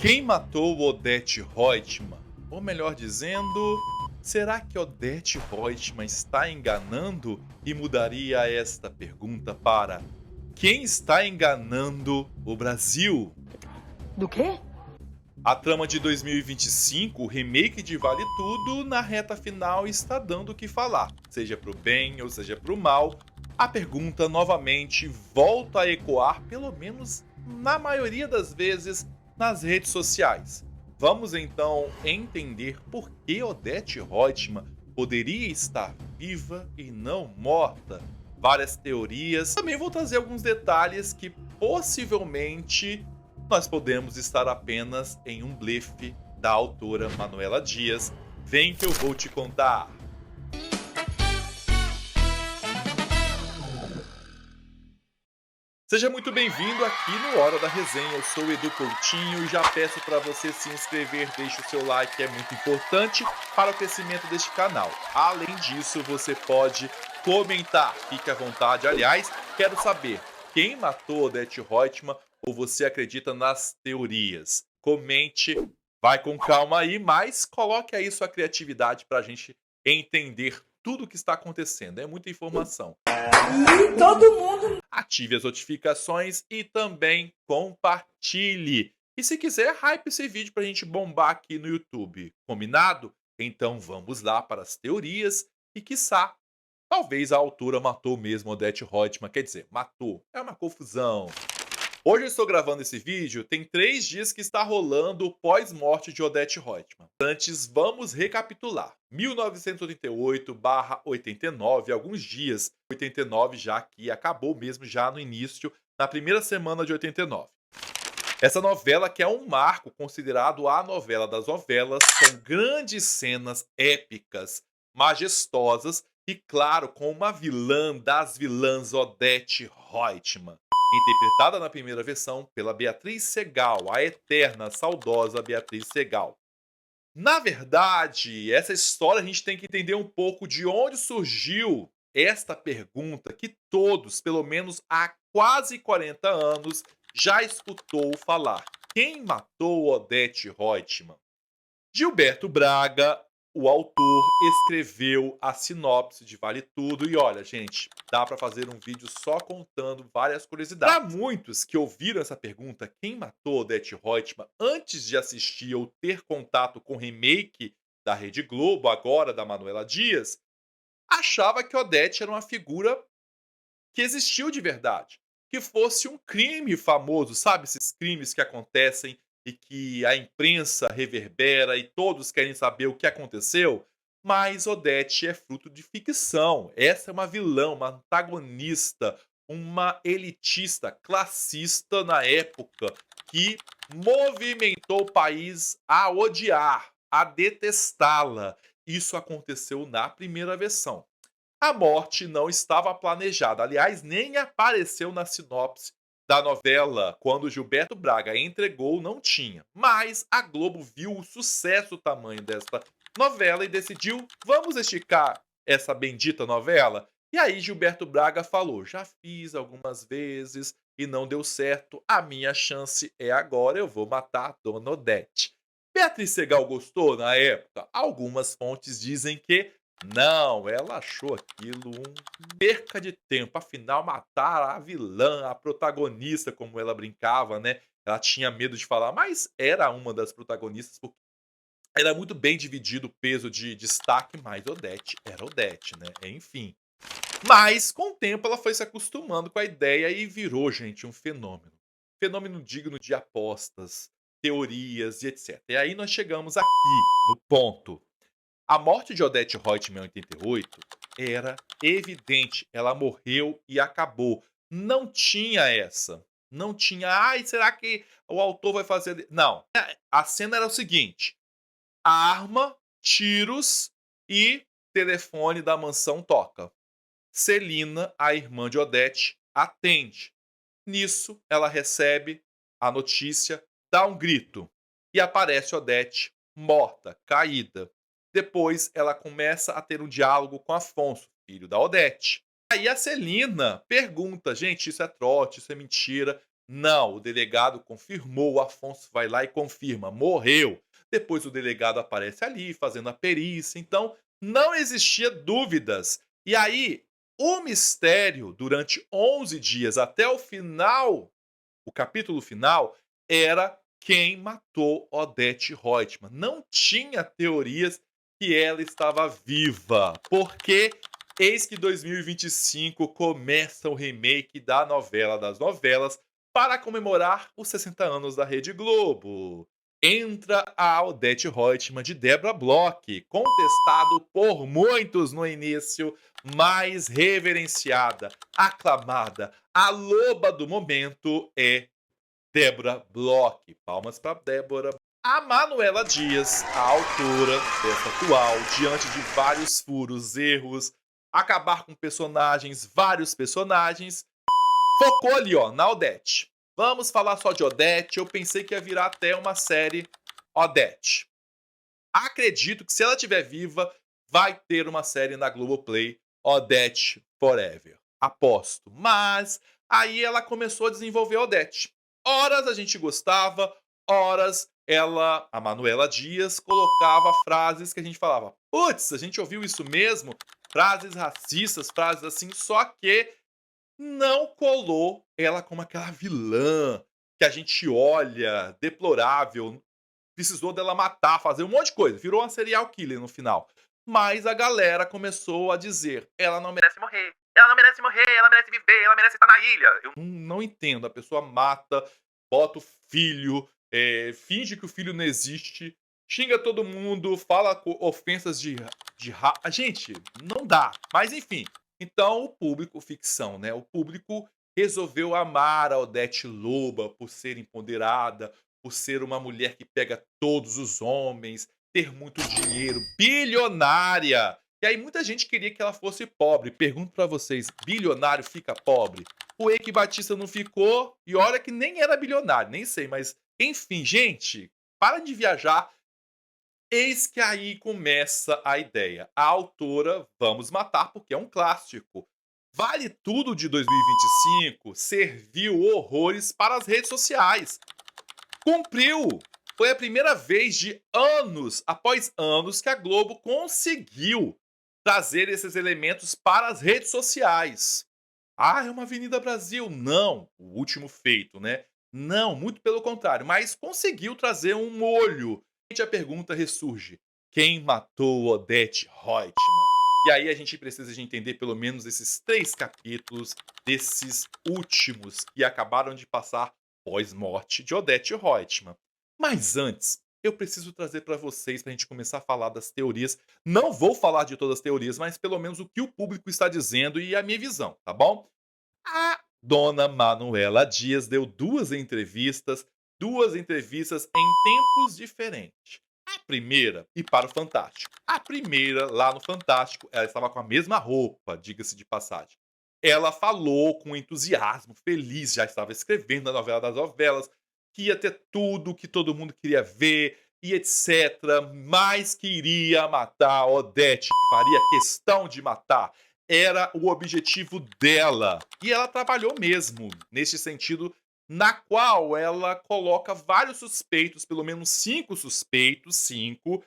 Quem matou Odete Roitman? Ou melhor dizendo, será que Odete Roitman está enganando? E mudaria esta pergunta para: quem está enganando o Brasil? Do quê? A trama de 2025, o remake de Vale Tudo, na reta final está dando o que falar, seja pro bem ou seja pro mal. A pergunta novamente volta a ecoar, pelo menos na maioria das vezes, nas redes sociais. Vamos então entender por que Odete Roitman poderia estar viva e não morta. Várias teorias. Também vou trazer alguns detalhes que possivelmente nós podemos estar apenas em um blefe da autora Manuela Dias. Vem que eu vou te contar. Seja muito bem-vindo aqui no Hora da Resenha. Eu sou o Edu Coutinho e já peço para você se inscrever, deixe o seu like, que é muito importante para o crescimento deste canal. Além disso, você pode comentar, fique à vontade. Aliás, quero saber quem matou Odete Roitman ou você acredita nas teorias? Comente, vai com calma aí, mas coloque aí sua criatividade para a gente entender tudo o que está acontecendo. É muita informação. E todo mundo. Ative as notificações e também compartilhe. E se quiser, hype esse vídeo para a gente bombar aqui no YouTube. Combinado? Então vamos lá para as teorias e, quiçá, talvez a autora matou mesmo Odete Roitman. Quer dizer, matou. É uma confusão. Hoje eu estou gravando esse vídeo, tem 3 dias que está rolando o pós-morte de Odete Roitman. Antes, vamos recapitular. 1988/89, alguns dias, 89 já que acabou mesmo já no início, na primeira semana de 89. Essa novela que é um marco, considerado a novela das novelas, com grandes cenas épicas, majestosas e, claro, com uma vilã das vilãs, Odete Roitman, interpretada na primeira versão pela Beatriz Segal, a eterna, saudosa Beatriz Segal. Na verdade, essa história a gente tem que entender um pouco de onde surgiu esta pergunta que todos, pelo menos há quase 40 anos, já escutou falar. Quem matou Odete Roitman? Gilberto Braga, o autor, escreveu a sinopse de Vale Tudo e olha, gente, dá para fazer um vídeo só contando várias curiosidades. Para muitos que ouviram essa pergunta, quem matou Odete Roitman, antes de assistir ou ter contato com o remake da Rede Globo, agora da Manuela Dias, achava que Odete era uma figura que existiu de verdade, que fosse um crime famoso, sabe, esses crimes que acontecem e que a imprensa reverbera e todos querem saber o que aconteceu, mas Odete é fruto de ficção. Essa é uma vilã, uma antagonista, uma elitista, classista na época, que movimentou o país a odiar, a detestá-la. Isso aconteceu na primeira versão. A morte não estava planejada, aliás, nem apareceu na sinopse da novela quando Gilberto Braga entregou, não tinha. Mas a Globo viu o sucesso tamanho desta novela e decidiu: vamos esticar essa bendita novela? E aí Gilberto Braga falou: já fiz algumas vezes e não deu certo, a minha chance é agora, eu vou matar a Dona Odete. Beatriz Segal gostou na época? Algumas fontes dizem que não, ela achou aquilo perca de tempo, afinal matar a vilã, a protagonista, como ela brincava, né, ela tinha medo de falar, mas era uma das protagonistas, porque era muito bem dividido o peso de destaque, mas Odete era Odete, né, enfim. Mas com o tempo ela foi se acostumando com a ideia e virou, gente, um fenômeno. Fenômeno digno de apostas, teorias e etc. E aí nós chegamos aqui, no ponto. A morte de Odete Roitman em 88 era evidente, ela morreu e acabou. Não tinha essa, não tinha: "Ai, será que o autor vai fazer", não. A cena era o seguinte: arma, tiros e telefone da mansão toca. Celina, a irmã de Odete, atende. Nisso, ela recebe a notícia, dá um grito e aparece Odete morta, caída. Depois, ela começa a ter um diálogo com Afonso, filho da Odete. Aí a Celina pergunta: gente, isso é trote, isso é mentira. Não, o delegado confirmou, o Afonso vai lá e confirma, morreu. Depois o delegado aparece ali fazendo a perícia, então não existia dúvidas. E aí, o mistério durante 11 dias até o final, o capítulo final, era quem matou Odete Roitman. Não tinha teorias que ela estava viva, porque eis que 2025 começa o remake da novela das novelas para comemorar os 60 anos da Rede Globo. Entra a Odete Roitman de Débora Bloch, contestado por muitos no início, mas reverenciada, aclamada. A loba do momento é Débora Bloch. Palmas para Débora. A Manuela Dias, a autora dessa atual, diante de vários furos, erros, acabar com personagens, vários personagens, focou ali, ó, na Odete. Vamos falar só de Odete. Eu pensei que ia virar até uma série Odete. Acredito que se ela estiver viva, vai ter uma série na Globoplay, Odete Forever. Aposto. Mas aí ela começou a desenvolver a Odete. Horas a gente gostava, horas ela, a Manuela Dias, colocava frases que a gente falava: putz, a gente ouviu isso mesmo? Frases racistas, frases assim, só que não colou ela como aquela vilã que a gente olha, deplorável, precisou dela matar, fazer um monte de coisa, virou uma serial killer no final. Mas a galera começou a dizer: "Ela não merece morrer, ela não merece morrer, ela merece viver, ela merece estar na ilha". Eu não entendo, a pessoa mata, bota o filho, finge que o filho não existe, xinga todo mundo, fala ofensas gente, não dá. Mas enfim, então o público ficção, né, o público resolveu amar a Odete Loba por ser empoderada, por ser uma mulher que pega todos os homens, ter muito dinheiro, bilionária. E aí muita gente queria que ela fosse pobre. Pergunto pra vocês, bilionário fica pobre? O Eike Batista não ficou, e olha que nem era bilionário, nem sei, mas enfim, gente, para de viajar. Eis que aí começa a ideia. A autora, Vamos Matar, porque é um clássico. Vale Tudo de 2025 serviu horrores para as redes sociais. Cumpriu! Foi a primeira vez de anos após anos que a Globo conseguiu trazer esses elementos para as redes sociais. Ah, é uma Avenida Brasil. Não, o último feito, né? Não, muito pelo contrário, mas conseguiu trazer um molho. A pergunta ressurge: quem matou Odete Roitman? E aí a gente precisa de entender pelo menos esses 3 capítulos desses últimos que acabaram de passar pós-morte de Odete Roitman. Mas antes, eu preciso trazer para vocês, para a gente começar a falar das teorias. Não vou falar de todas as teorias, mas pelo menos o que o público está dizendo e a minha visão, tá bom? A dona Manuela Dias deu 2 entrevistas em tempos diferentes. A primeira, e para o Fantástico. A primeira, lá no Fantástico, ela estava com a mesma roupa, diga-se de passagem. Ela falou com entusiasmo, feliz, já estava escrevendo a novela das novelas, que ia ter tudo que todo mundo queria ver e etc, mas queria matar Odete, que faria questão de matar. Era o objetivo dela. E ela trabalhou mesmo nesse sentido, na qual ela coloca vários suspeitos, pelo menos 5 suspeitos, 5,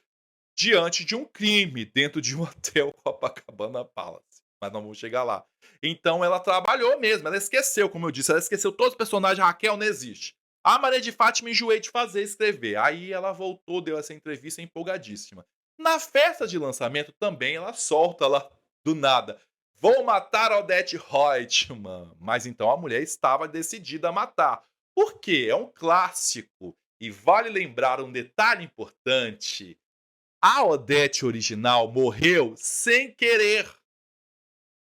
diante de um crime dentro de um hotel Copacabana Palace, mas não vamos chegar lá. Então ela trabalhou mesmo, ela esqueceu, como eu disse, ela esqueceu todos os personagens, a Raquel não existe. A Maria de Fátima enjoei de fazer, escrever. Aí ela voltou, deu essa entrevista empolgadíssima. Na festa de lançamento também ela solta lá do nada: "Vou matar Odete Roitman". Mas então a mulher estava decidida a matar. Por quê? É um clássico. E vale lembrar um detalhe importante: a Odete original morreu sem querer.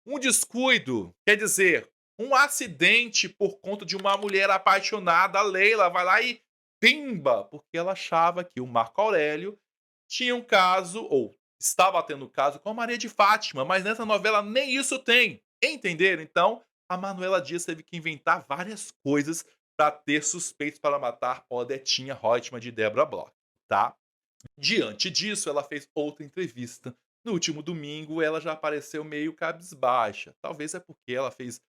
Um descuido, quer dizer, um acidente por conta de uma mulher apaixonada, a Leila vai lá e pimba, porque ela achava que o Marco Aurélio tinha um caso, ou estava tendo caso com a Maria de Fátima, mas nessa novela nem isso tem. Entenderam? Então, a Manuela Dias teve que inventar várias coisas para ter suspeitos para matar Odetinha Reutemann de Débora Bloch, tá? Diante disso, ela fez outra entrevista. No último domingo, ela já apareceu meio cabisbaixa. Talvez é porque ela fez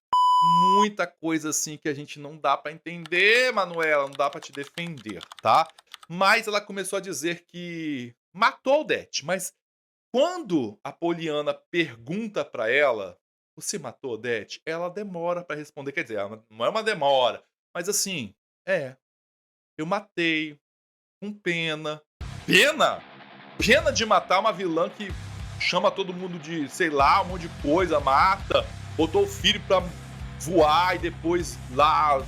muita coisa assim que a gente não dá pra entender, Manuela, não dá pra te defender, tá. Mas ela começou a dizer que matou a Odete, mas quando a Poliana pergunta pra ela: "Você matou a Odete?", ela demora pra responder, quer dizer, ela não é uma demora, mas assim: "É, eu matei, com pena". Pena? Pena de matar uma vilã que chama todo mundo de, sei lá, um monte de coisa, mata, botou o filho pra voar e depois lá,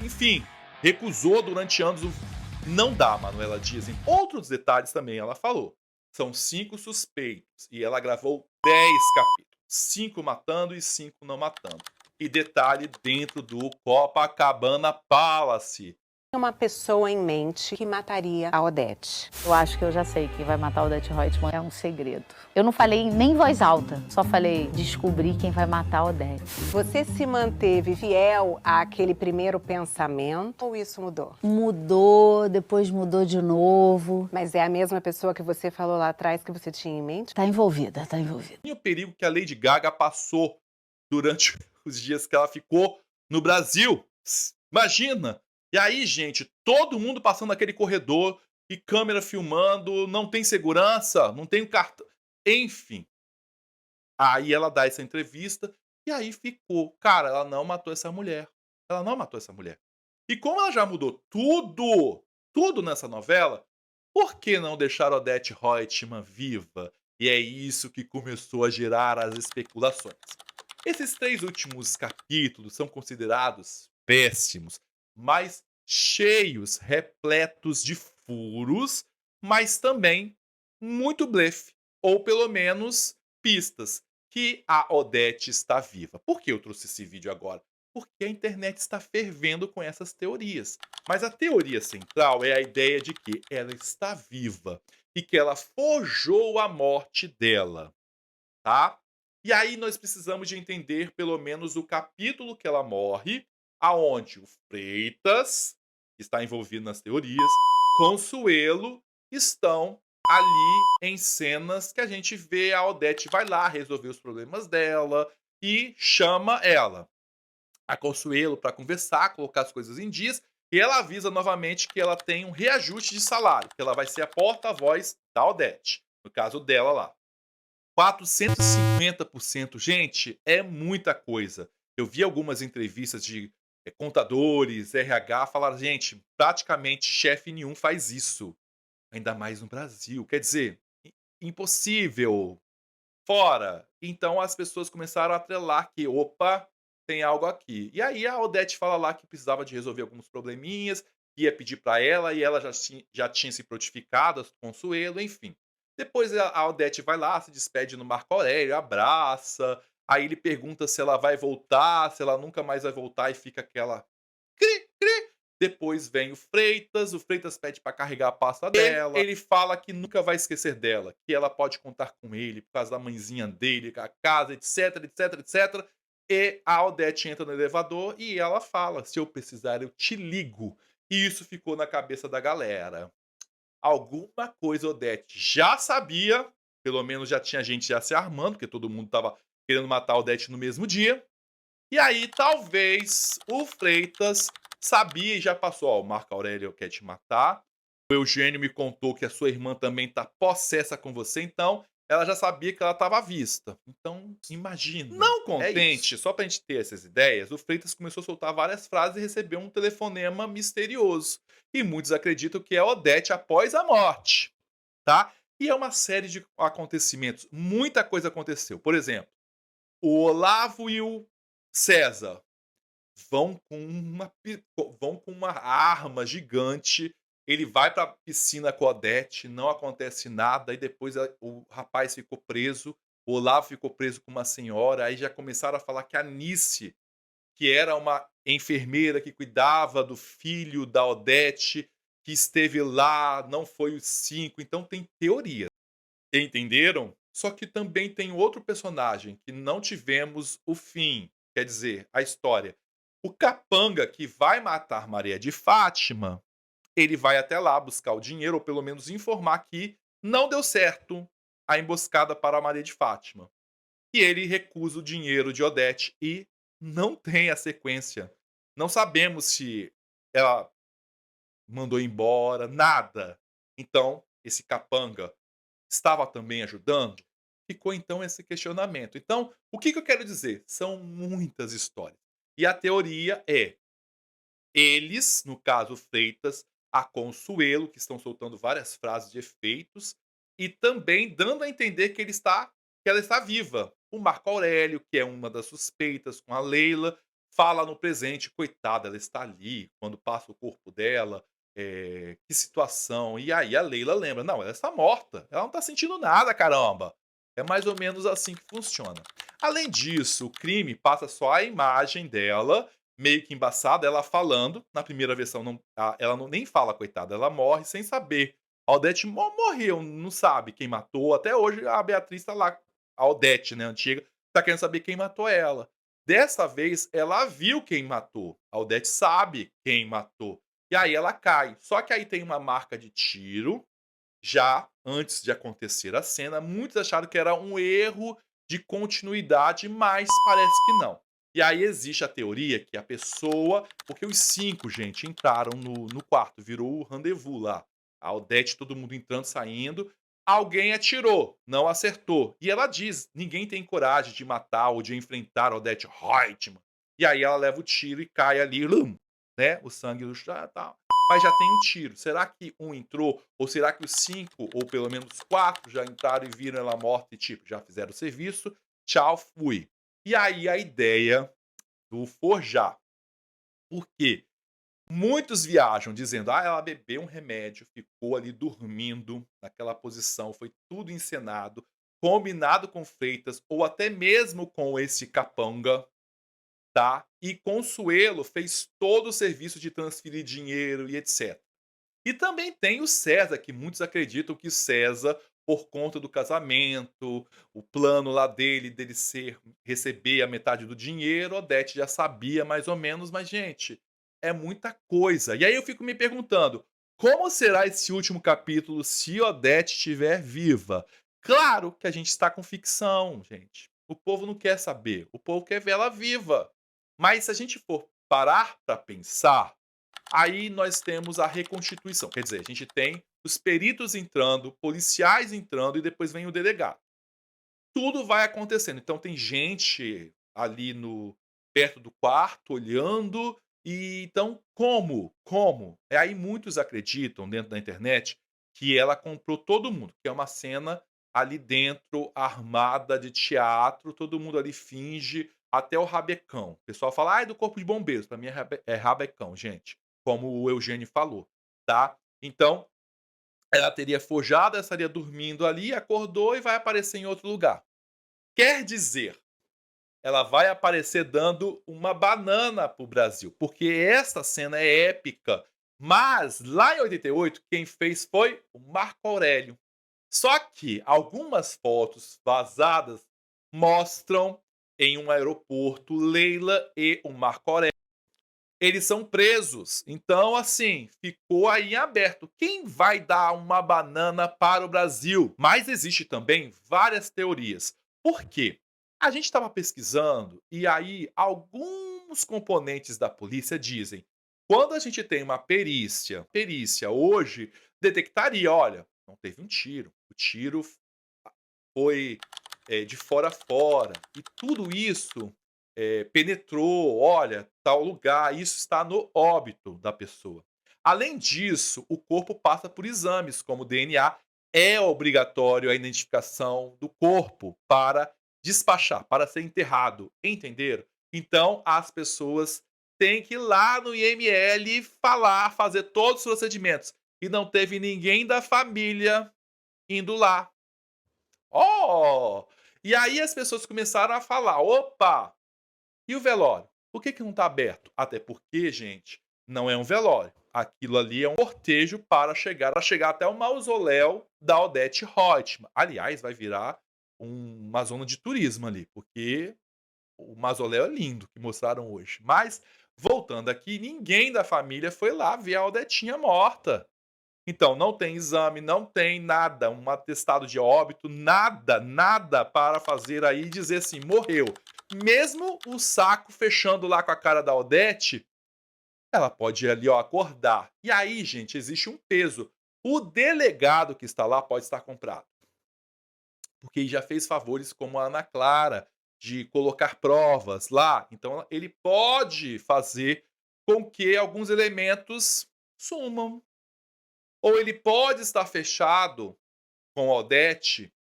enfim, recusou durante anos o. Não dá, Manuela Dias. Em outros detalhes também ela falou. São 5 suspeitos e ela gravou 10 capítulos, 5 matando e 5 não matando. E detalhe, dentro do Copacabana Palace. Uma pessoa em mente que mataria a Odete. Eu acho que eu já sei quem vai matar o Odete Roitman, é um segredo. Eu não falei nem em voz alta, só falei descobrir quem vai matar a Odete. Você se manteve fiel àquele primeiro pensamento ou isso mudou? Mudou, depois mudou de novo. Mas é a mesma pessoa que você falou lá atrás que você tinha em mente? Tá envolvida, tá envolvida. E o perigo que a Lady Gaga passou durante os dias que ela ficou no Brasil. Imagina! E aí, gente, todo mundo passando naquele corredor e câmera filmando, não tem segurança, não tem o cartão. Enfim, aí ela dá essa entrevista e aí ficou. Cara, ela não matou essa mulher. Ela não matou essa mulher. E como ela já mudou tudo, tudo nessa novela, por que não deixar Odete Roitman viva? E é isso que começou a gerar as especulações. Esses 3 últimos capítulos são considerados péssimos, mas cheios, repletos de furos, mas também muito blefe, ou pelo menos pistas, que a Odete está viva. Por que eu trouxe esse vídeo agora? Porque a internet está fervendo com essas teorias. Mas a teoria central é a ideia de que ela está viva e que ela forjou a morte dela, tá? E aí nós precisamos de entender pelo menos o capítulo que ela morre, aonde o Freitas, que está envolvido nas teorias, Consuelo estão ali em cenas que a gente vê a Odete vai lá resolver os problemas dela e chama ela, a Consuelo, para conversar, colocar as coisas em dias, e ela avisa novamente que ela tem um reajuste de salário, que ela vai ser a porta-voz da Odete, no caso dela lá. 450%, gente, é muita coisa. Eu vi algumas entrevistas de contadores, RH, falaram: "Gente, praticamente chefe nenhum faz isso, ainda mais no Brasil". Quer dizer, impossível, fora. Então as pessoas começaram a atrelar que: "Opa, tem algo aqui". E aí a Odete fala lá que precisava de resolver alguns probleminhas, ia pedir para ela e ela já tinha se prontificado, a Consuelo, enfim. Depois a Odete vai lá, se despede no Marco Aurélio, abraça, aí ele pergunta se ela vai voltar, se ela nunca mais vai voltar e fica aquela cri, cri. Depois vem o Freitas pede para carregar a pasta dela, ele fala que nunca vai esquecer dela, que ela pode contar com ele por causa da mãezinha dele, com a casa, etc, etc, etc. E a Odete entra no elevador e ela fala: "Se eu precisar, eu te ligo". E isso ficou na cabeça da galera. Alguma coisa Odete já sabia, pelo menos já tinha gente já se armando, porque todo mundo estava querendo matar a Odete no mesmo dia. E aí talvez o Freitas sabia e já passou: "Ó, o Marco Aurélio quer te matar, o Eugênio me contou que a sua irmã também tá possessa com você", então ela já sabia que ela estava à vista. Então, imagina. Não contente, só pra gente ter essas ideias, o Freitas começou a soltar várias frases e recebeu um telefonema misterioso. E muitos acreditam que é Odete após a morte, tá? E é uma série de acontecimentos, muita coisa aconteceu. Por exemplo, o Olavo e o César vão com uma arma gigante, ele vai pra piscina com a Odete, não acontece nada, e depois o rapaz ficou preso, o Olavo ficou preso com uma senhora, aí já começaram a falar que a Nice, que era uma enfermeira que cuidava do filho da Odete, que esteve lá, não foi os 5, então tem teoria. Entenderam? Só que também tem outro personagem que não tivemos o fim, quer dizer, a história. O capanga que vai matar Maria de Fátima, ele vai até lá buscar o dinheiro, ou pelo menos informar que não deu certo a emboscada para Maria de Fátima. E ele recusa o dinheiro de Odete e não tem a sequência. Não sabemos se ela mandou embora, nada. Então, esse capanga estava também ajudando? Ficou então esse questionamento. Então, o que que eu quero dizer? São muitas histórias. E a teoria é: eles, no caso Freitas, a Consuelo, que estão soltando várias frases de efeitos, e também dando a entender que ela está viva. O Marco Aurélio, que é uma das suspeitas com a Leila, fala no presente: "Coitada, ela está ali, quando passa o corpo dela, que situação". E aí a Leila lembra: "Não, ela está morta, ela não está sentindo nada, caramba". É mais ou menos assim que funciona. Além disso, o crime passa só a imagem dela, meio que embaçada, ela falando. Na primeira versão ela não nem fala, coitada, ela morre sem saber. A Odete morreu, não sabe quem matou. Até hoje a Beatriz tá lá, a Odete, né, antiga, tá querendo saber quem matou ela. Dessa vez, ela viu quem matou. A Odete sabe quem matou. E aí ela cai. Só que aí tem uma marca de tiro, já antes de acontecer a cena. Muitos acharam que era um erro de continuidade, mas parece que não. E aí existe a teoria que a pessoa, porque os 5, gente, entraram no quarto, virou o rendezvous lá. A Odete, todo mundo entrando, saindo. Alguém atirou, não acertou. E ela diz: ninguém tem coragem de matar ou de enfrentar a Odete Reutemann. E aí ela leva o tiro e cai ali, né? O sangue do chão, tal, mas já tem um tiro. Será que um entrou? Ou será que os 5, ou pelo menos 4, já entraram e viram ela morta e, tipo, já fizeram o serviço? Tchau, fui. E aí a ideia do forjar. Por quê? Muitos viajam dizendo: "Ah, ela bebeu um remédio, ficou ali dormindo naquela posição, foi tudo encenado, combinado com Freitas ou até mesmo com esse capanga, tá? E Consuelo fez todo o serviço de transferir dinheiro e etc". E também tem o César, que muitos acreditam que César, por conta do casamento, o plano lá dele receber a metade do dinheiro, Odete já sabia mais ou menos, mas gente, é muita coisa. E aí eu fico me perguntando, como será esse último capítulo se Odete estiver viva? Claro que a gente está com ficção, gente. O povo não quer saber, o povo quer ver ela viva. Mas se a gente for parar para pensar, aí nós temos a reconstituição, quer dizer, a gente tem os peritos entrando, policiais entrando e depois vem o delegado. Tudo vai acontecendo, então tem gente ali no perto do quarto olhando, e então como? Como? Aí muitos acreditam dentro da internet que ela comprou todo mundo, que é uma cena ali dentro armada de teatro, todo mundo ali finge, até o rabecão. O pessoal fala: "Ai, do corpo de bombeiros", pra mim é rabecão, gente, como o Eugênio falou, tá. Então, ela teria forjado, ela estaria dormindo ali, acordou e vai aparecer em outro lugar. Quer dizer, ela vai aparecer dando uma banana para o Brasil, porque essa cena é épica. Mas lá em 88, quem fez foi o Marco Aurélio. Só que algumas fotos vazadas mostram em um aeroporto Leila e o Marco Aurélio. Eles são presos. Então, assim, ficou aí em aberto. Quem vai dar uma banana para o Brasil? Mas existe também várias teorias. Por quê? A gente estava pesquisando e aí alguns componentes da polícia dizem: quando a gente tem uma perícia hoje detectaria, olha, não teve um tiro, o tiro foi de fora a fora. E tudo isso penetrou, olha, tal lugar, isso está no óbito da pessoa. Além disso, o corpo passa por exames, como DNA, é obrigatório a identificação do corpo para despachar, para ser enterrado, entenderam? Então, as pessoas têm que ir lá no IML falar, fazer todos os procedimentos. E não teve ninguém da família indo lá. Oh! E aí as pessoas começaram a falar: opa, e o velório? Por que que não está aberto? Até porque, gente, não é um velório. Aquilo ali é um cortejo para chegar até o mausoléu da Odete Roitman. Aliás, vai virar uma zona de turismo ali, porque o mausoléu é lindo que mostraram hoje. Mas, voltando aqui, ninguém da família foi lá ver a Odetinha morta. Então, não tem exame, não tem nada, um atestado de óbito, nada, nada para fazer aí e dizer assim: morreu. mesmo o saco fechando lá com a cara da Odete, ela pode ir ali, ó, acordar. E aí, gente, existe um peso. O delegado que está lá pode estar comprado, porque já fez favores como a Ana Clara, de colocar provas lá. Então, ele pode fazer com que alguns elementos sumam. Ou ele pode estar fechado com a Odete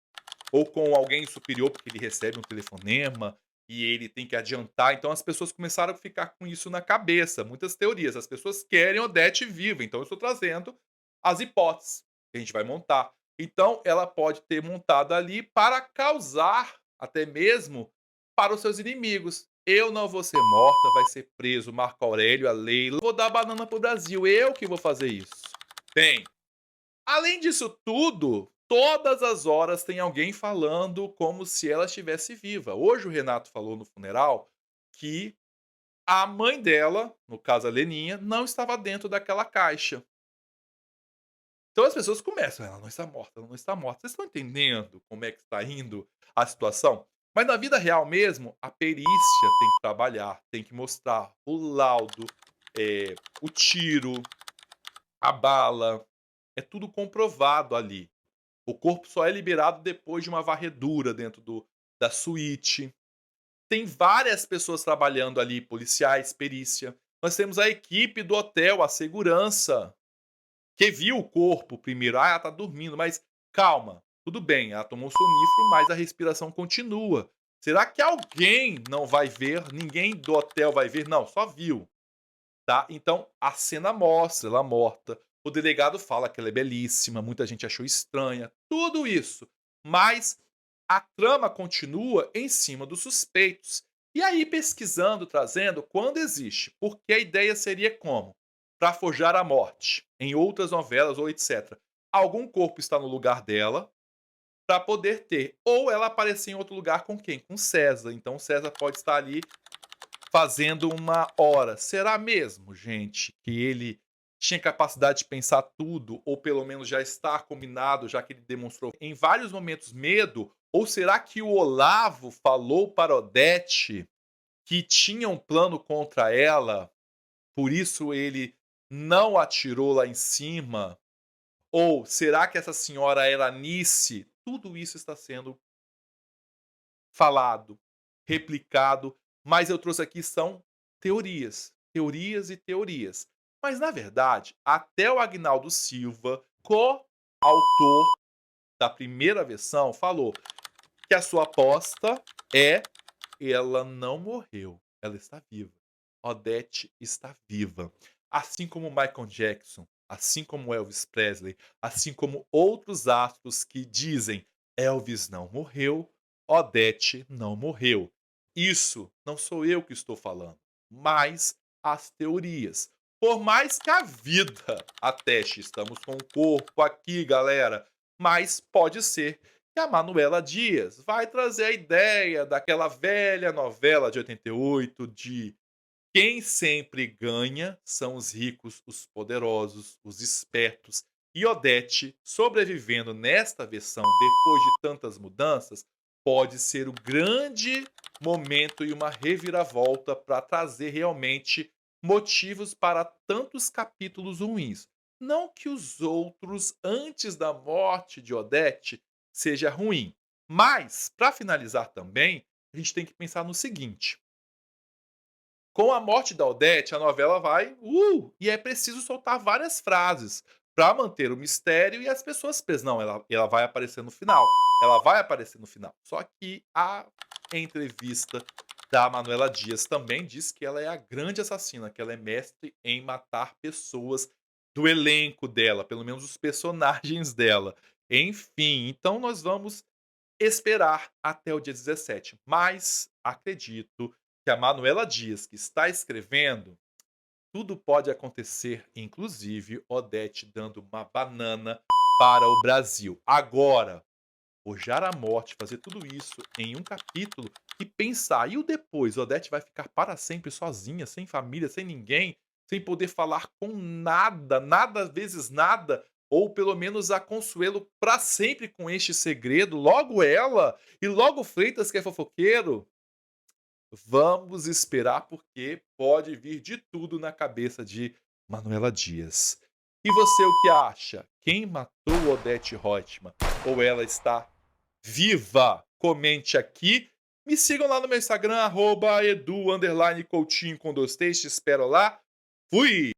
ou com alguém superior, porque ele recebe um telefonema e ele tem que adiantar. Então as pessoas começaram a ficar com isso na cabeça, muitas teorias. As pessoas querem Odete viva, então eu estou trazendo as hipóteses que a gente vai montar. Então ela pode ter montado ali para causar, até mesmo para os seus inimigos. Eu não vou ser morta, vai ser preso Marco Aurélio, a Leila. Vou dar banana pro Brasil, eu que vou fazer isso. Bem, além disso tudo, todas as horas tem alguém falando como se ela estivesse viva. Hoje o Renato falou no funeral que a mãe dela, no caso a Leninha, não estava dentro daquela caixa. Então as pessoas começam, ela não está morta, ela não está morta. Vocês estão entendendo como é que está indo a situação? Mas na vida real mesmo, a perícia tem que trabalhar, tem que mostrar o laudo, o tiro, a bala, é tudo comprovado ali. O corpo só é liberado depois de uma varredura dentro da suíte. Tem várias pessoas trabalhando ali, policiais, perícia. Nós temos a equipe do hotel, a segurança, que viu o corpo primeiro. Ah, ela tá dormindo, mas calma, tudo bem, ela tomou sonífero, mas a respiração continua. Será que alguém não vai ver? Ninguém do hotel vai ver? Não, só viu. Tá? Então, a cena mostra ela morta. O delegado fala que ela é belíssima, muita gente achou estranha, tudo isso. Mas a trama continua em cima dos suspeitos. E aí, pesquisando, trazendo, quando existe. Porque a ideia seria como? Para forjar a morte, em outras novelas ou etc. Algum corpo está no lugar dela, para poder ter. Ou ela aparecer em outro lugar com quem? Com César. Então, César pode estar ali fazendo uma hora. Será mesmo, gente, que ele tinha capacidade de pensar tudo, ou pelo menos já está combinado, já que ele demonstrou em vários momentos medo? Ou será que o Olavo falou para Odete que tinha um plano contra ela, por isso ele não atirou lá em cima? Ou será que essa senhora era Anice? Tudo isso está sendo falado, replicado, mas eu trouxe aqui são teorias, teorias e teorias. Mas na verdade, até o Agnaldo Silva, coautor da primeira versão, falou que a sua aposta é ela não morreu, ela está viva. Odete está viva. Assim como Michael Jackson, assim como Elvis Presley, assim como outros astros que dizem Elvis não morreu, Odete não morreu. Isso não sou eu que estou falando, mas as teorias. Por mais que a vida ateste, estamos com o corpo aqui, galera, mas pode ser que a Manuela Dias vai trazer a ideia daquela velha novela de 88 de quem sempre ganha são os ricos, os poderosos, os espertos. E Odete, sobrevivendo nesta versão depois de tantas mudanças, pode ser o grande momento e uma reviravolta para trazer realmente motivos para tantos capítulos ruins. Não que os outros, antes da morte de Odete, seja ruim. Mas, para finalizar também, a gente tem que pensar no seguinte: com a morte da Odete, a novela vai, e é preciso soltar várias frases para manter o mistério e as pessoas presas. Não, ela vai aparecer no final. Ela vai aparecer no final. Só que a entrevista da Manuela Dias também diz que ela é a grande assassina, que ela é mestre em matar pessoas do elenco dela, pelo menos os personagens dela. Enfim, então nós vamos esperar até o dia 17. Mas acredito que a Manuela Dias, que está escrevendo, tudo pode acontecer, inclusive Odete dando uma banana para o Brasil. Agora, forjar a morte, fazer tudo isso em um capítulo e pensar, e o depois? Odete vai ficar para sempre sozinha, sem família, sem ninguém, sem poder falar com nada, nada vezes nada, ou pelo menos a Consuelo para sempre com este segredo, logo ela, e logo Freitas que é fofoqueiro. Vamos esperar porque pode vir de tudo na cabeça de Manuela Dias. E você o que acha? Quem matou Odete Roitman? Ou ela está viva? Comente aqui. Me sigam lá no meu Instagram, @edu_coutinho com 2 T's. Te espero lá. Fui!